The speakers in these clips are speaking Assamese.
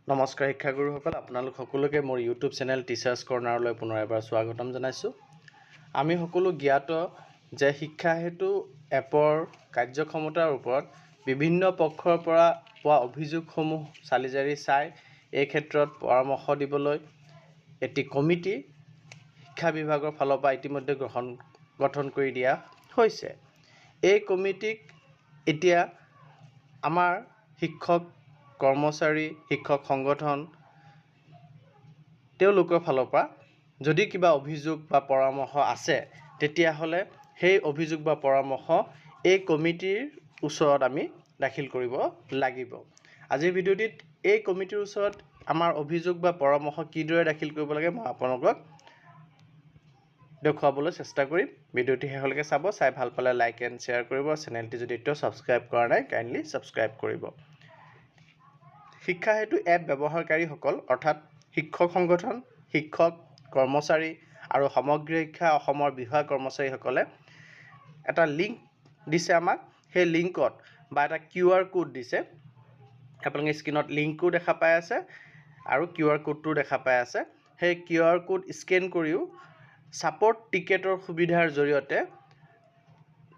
নমস্কাৰ শিক্ষাগুৰুসকল, আপোনালোক সকলোকে মোৰ ইউটিউব চেনেল টিচাৰ্ছ কৰ্ণাৰলৈ পুনৰ এবাৰ স্বাগতম জনাইছোঁ। আমি সকলো জ্ঞাত যে শিক্ষা হেতু এপৰ কাৰ্যক্ষমতাৰ ওপৰত বিভিন্ন পক্ষৰ পৰা পোৱা অভিযোগসমূহ চালিজাৰি চাই এই ক্ষেত্ৰত পৰামৰ্শ দিবলৈ এটি কমিটি শিক্ষা বিভাগৰ ফালৰ পৰা ইতিমধ্যে গঠন কৰি দিয়া হৈছে। এই কমিটিক এতিয়া আমাৰ শিক্ষক কৰ্মচাৰী শিক্ষক সংগঠন তেওঁলোকৰ ফালৰ পৰা যদি কিবা অভিযোগ বা পৰামৰ্শ আছে তেতিয়াহ'লে সেই অভিযোগ বা পৰামৰ্শ এই কমিটিৰ ওচৰত আমি দাখিল কৰিব লাগিব। আজিৰ ভিডিঅ'টিত এই কমিটিৰ ওচৰত আমাৰ অভিযোগ বা পৰামৰ্শ কিদৰে দাখিল কৰিব লাগে মই আপোনালোকক দেখুৱাবলৈ চেষ্টা কৰিম। ভিডিঅ'টি শেষলৈকে চাব, চাই ভাল পালে লাইক এণ্ড শ্বেয়াৰ কৰিব। চেনেলটি যদি এতিয়াও ছাবস্ক্ৰাইব কৰা নাই কাইণ্ডলি ছাবস্ক্ৰাইব কৰিব। শিক্ষা হেতু এপ ব্যৱহাৰকাৰীসকল অৰ্থাৎ শিক্ষক সংগঠন, শিক্ষক কৰ্মচাৰী আৰু সমগ্ৰ শিক্ষা অসমৰ বিষয়া কৰ্মচাৰীসকলে এটা লিংক দিছে আমাক। সেই লিংকত বা এটা QR কোড দিছে। আপোনালোকে স্ক্ৰীনত লিংকো দেখা পাই আছে আৰু QR কোডটো দেখা পাই আছে। সেই QR কোড স্কেন কৰিও ছাপৰ্ট টিকেটৰ সুবিধাৰ জৰিয়তে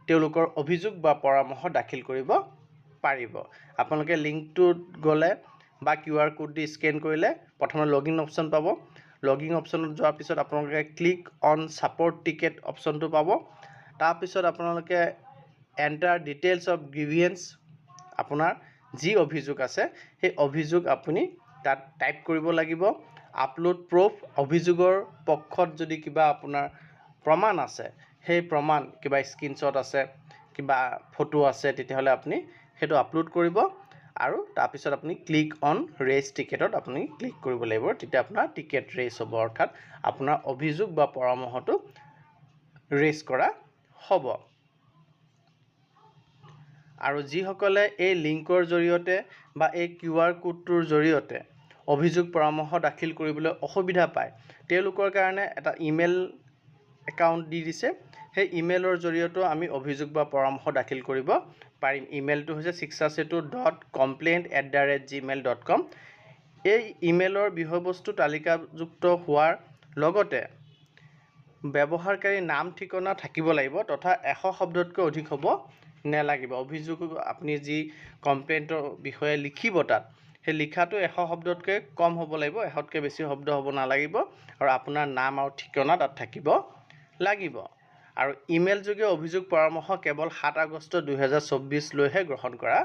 তেওঁলোকৰ অভিযোগ বা পৰামৰ্শ দাখিল কৰিব পাৰিব। আপোনালোকে লিংকটোত গ'লে বা QR কোড দি স্কেন কৰিলে প্ৰথমে লগইন অপশ্যন পাব। লগইন অপশ্যনত যোৱাৰ পিছত আপোনালোকে ক্লিক অন ছাপৰ্ট টিকেট অপশ্যনটো পাব। তাৰপিছত আপোনালোকে এণ্টাৰ ডিটেইলছ অফ গ্ৰিভিয়েঞ্চ, আপোনাৰ যি অভিযোগ আছে সেই অভিযোগ আপুনি তাত টাইপ কৰিব লাগিব। আপলোড প্ৰুফ, অভিযোগৰ পক্ষত যদি কিবা আপোনাৰ প্ৰমাণ আছে, সেই প্ৰমাণ কিবা স্ক্ৰীনশ্বট আছে, কিবা ফটো আছে, তেতিয়াহ'লে আপুনি সেইটো আপলোড কৰিব আৰু তাৰপিছত আপুনি ক্লিক অন ৰেইজ টিকেটত আপুনি ক্লিক কৰিব লাগিব। তেতিয়া আপোনাৰ টিকেট ৰেইজ হ'ব, অৰ্থাৎ আপোনাৰ অভিযোগ বা পৰামৰ্শটো ৰেইজ কৰা হ'ব। আৰু যিসকলে এই লিংকৰ জৰিয়তে বা এই QR কোডটোৰ জৰিয়তে অভিযোগ পৰামৰ্শ দাখিল কৰিবলৈ অসুবিধা পায় তেওঁলোকৰ কাৰণে এটা ইমেইল একাউণ্ট দি দিছে। সেই ইমেইলৰ জৰিয়তেও আমি অভিযোগ বা পৰামৰ্শ দাখিল কৰিব পাৰিম। ইমেইলটো হৈছে shikshasetu.complaint@gmail.com। এই ইমেইলৰ বিষয়বস্তু তালিকাযুক্ত হোৱাৰ লগতে ব্যৱহাৰকাৰী নাম ঠিকনা থাকিব লাগিব তথা 100 শব্দতকৈ অধিক হ'ব নেলাগিব। অভিযোগ আপুনি যি কমপ্লেইণ্টৰ বিষয়ে লিখিব তাত সেই লিখাটো 100 শব্দতকৈ কম হ'ব লাগিব, 100তকৈ বেছি শব্দ হ'ব নালাগিব আৰু আপোনাৰ নাম আৰু ঠিকনা তাত থাকিব লাগিব। আৰু ইমেইল যোগে অভিযোগ পৰামৰ্শ কেৱল 7 আগষ্ট 2024 লৈহে গ্ৰহণ কৰা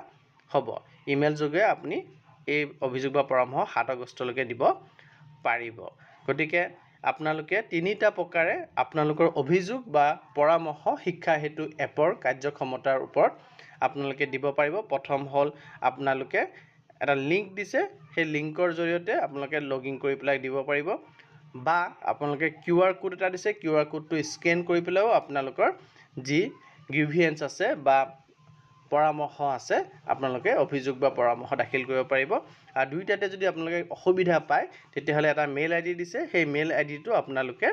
হ'ব। ইমেইল যোগে আপুনি এই অভিযোগ বা পৰামৰ্শ 7 আগষ্টলৈকে দিব পাৰিব। গতিকে আপোনালোকে তিনিটা প্ৰকাৰে আপোনালোকৰ অভিযোগ বা পৰামৰ্শ শিক্ষা হেতু এপৰ কাৰ্যক্ষমতাৰ ওপৰত আপোনালোকে দিব পাৰিব। প্ৰথম হ'ল আপোনালোকে এটা লিংক দিছে, সেই লিংকৰ জৰিয়তে আপোনালোকে লগইন কৰি পেলাই দিব পাৰিব, বা আপোনালোকে QR কোড এটা দিছে, QR কোডটো স্কেন কৰি পেলাইও আপোনালোকৰ যি গ্ৰিভিয়েঞ্চ আছে বা পৰামৰ্শ আছে আপোনালোকে অভিযোগ বা পৰামৰ্শ দাখিল কৰিব পাৰিব। আৰু দুইটাতে যদি আপোনালোকে অসুবিধা পায় তেতিয়াহ'লে এটা মেইল ID দিছে, সেই মেইল IDটো আপোনালোকে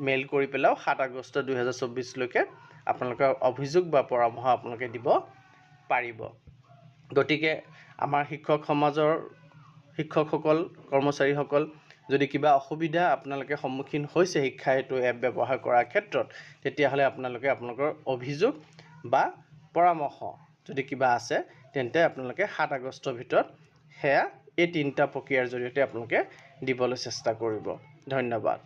মেইল কৰি পেলাইও 7 আগষ্ট 2024 লৈকে আপোনালোকৰ অভিযোগ বা পৰামৰ্শ আপোনালোকে দিব পাৰিব। গতিকে আমাৰ শিক্ষক সমাজৰ শিক্ষকসকল কৰ্মচাৰীসকল যদি কিবা অসুবিধা আপোনালোকে সন্মুখীন হৈছে শিক্ষা হেতু এপ ব্যৱহাৰ কৰাৰ ক্ষেত্ৰত, তেতিয়াহ'লে আপোনালোকে আপোনালোকৰ অভিযোগ বা পৰামৰ্শ যদি কিবা আছে তেন্তে আপোনালোকে 7 আগষ্টৰ ভিতৰত সেয়া এই তিনিটা প্ৰক্ৰিয়াৰ জৰিয়তে আপোনালোকে দিবলৈ চেষ্টা কৰিব। ধন্যবাদ।